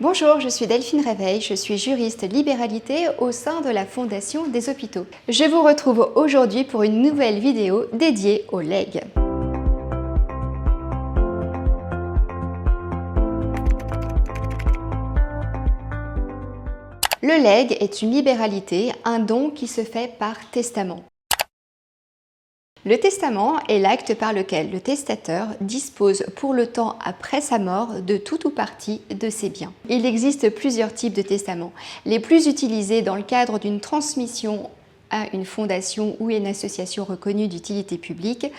Bonjour, je suis Delphine Réveil, je suis juriste libéralité au sein de la Fondation des Hôpitaux. Je vous retrouve aujourd'hui pour une nouvelle vidéo dédiée aux legs. Le legs est une libéralité, un don qui se fait par testament. Le testament est l'acte par lequel le testateur dispose pour le temps après sa mort de tout ou partie de ses biens. Il existe plusieurs types de testaments. Les plus utilisés dans le cadre d'une transmission à une fondation ou une association reconnue d'utilité publique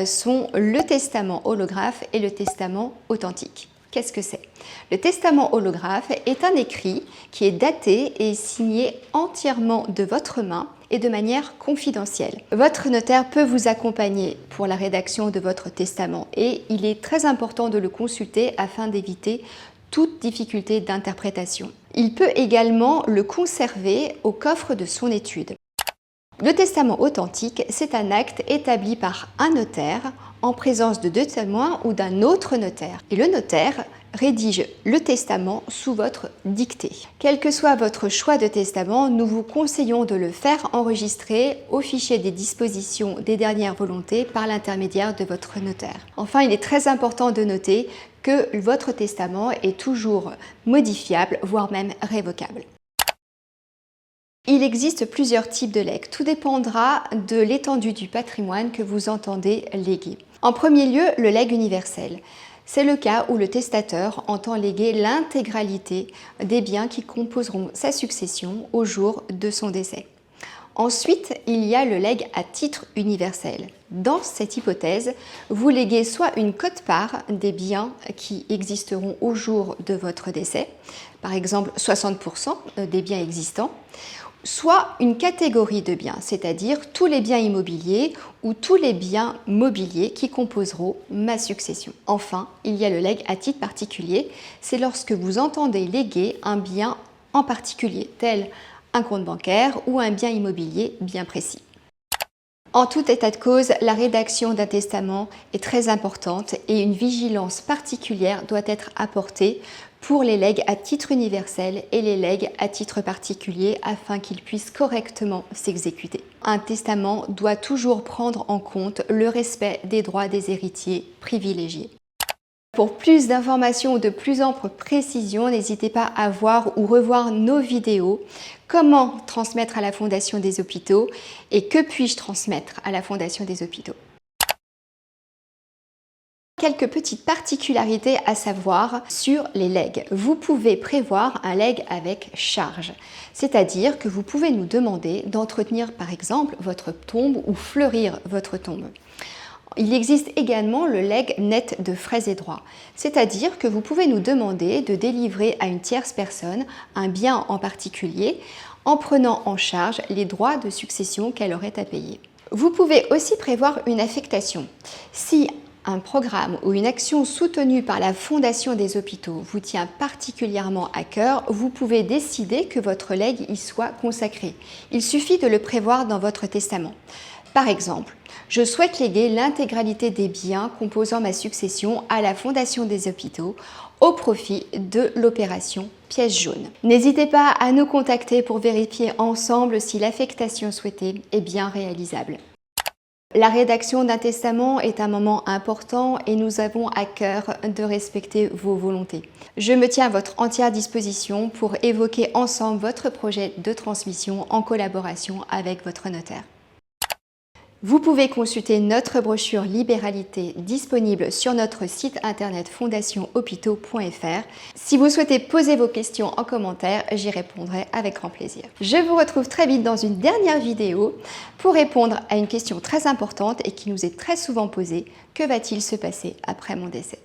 sont le testament holographe et le testament authentique. Qu'est-ce que c'est? Le testament holographe est un écrit qui est daté et signé entièrement de votre main et de manière confidentielle. Votre notaire peut vous accompagner pour la rédaction de votre testament et il est très important de le consulter afin d'éviter toute difficulté d'interprétation. Il peut également le conserver au coffre de son étude. Le testament authentique, c'est un acte établi par un notaire en présence de deux témoins ou d'un autre notaire. Et le notaire rédige le testament sous votre dictée. Quel que soit votre choix de testament, nous vous conseillons de le faire enregistrer au fichier des dispositions des dernières volontés par l'intermédiaire de votre notaire. Enfin, il est très important de noter que votre testament est toujours modifiable, voire même révocable. Il existe plusieurs types de legs. Tout dépendra de l'étendue du patrimoine que vous entendez léguer. En premier lieu, le legs universel. C'est le cas où le testateur entend léguer l'intégralité des biens qui composeront sa succession au jour de son décès. Ensuite, il y a le legs à titre universel. Dans cette hypothèse, vous léguez soit une quote-part des biens qui existeront au jour de votre décès, par exemple 60% des biens existants, soit une catégorie de biens, c'est-à-dire tous les biens immobiliers ou tous les biens mobiliers qui composeront ma succession. Enfin, il y a le legs à titre particulier, c'est lorsque vous entendez léguer un bien en particulier, tel un compte bancaire ou un bien immobilier bien précis. En tout état de cause, la rédaction d'un testament est très importante et une vigilance particulière doit être apportée pour les legs à titre universel et les legs à titre particulier afin qu'ils puissent correctement s'exécuter. Un testament doit toujours prendre en compte le respect des droits des héritiers privilégiés. Pour plus d'informations ou de plus amples précisions, n'hésitez pas à voir ou revoir nos vidéos. Comment transmettre à la Fondation des Hôpitaux et que puis-je transmettre à la Fondation des Hôpitaux? Quelques petites particularités à savoir sur les legs. Vous pouvez prévoir un leg avec charge, c'est-à-dire que vous pouvez nous demander d'entretenir par exemple votre tombe ou fleurir votre tombe. Il existe également le legs net de frais et droits, c'est-à-dire que vous pouvez nous demander de délivrer à une tierce personne un bien en particulier en prenant en charge les droits de succession qu'elle aurait à payer. Vous pouvez aussi prévoir une affectation. Si un programme ou une action soutenue par la Fondation des Hôpitaux vous tient particulièrement à cœur, vous pouvez décider que votre legs y soit consacré. Il suffit de le prévoir dans votre testament. Par exemple, je souhaite léguer l'intégralité des biens composant ma succession à la Fondation des Hôpitaux au profit de l'opération pièce jaune. N'hésitez pas à nous contacter pour vérifier ensemble si l'affectation souhaitée est bien réalisable. La rédaction d'un testament est un moment important et nous avons à cœur de respecter vos volontés. Je me tiens à votre entière disposition pour évoquer ensemble votre projet de transmission en collaboration avec votre notaire. Vous pouvez consulter notre brochure Libéralité disponible sur notre site internet fondationhopitaux.fr. Si vous souhaitez poser vos questions en commentaire, j'y répondrai avec grand plaisir. Je vous retrouve très vite dans une dernière vidéo pour répondre à une question très importante et qui nous est très souvent posée. Que va-t-il se passer après mon décès ?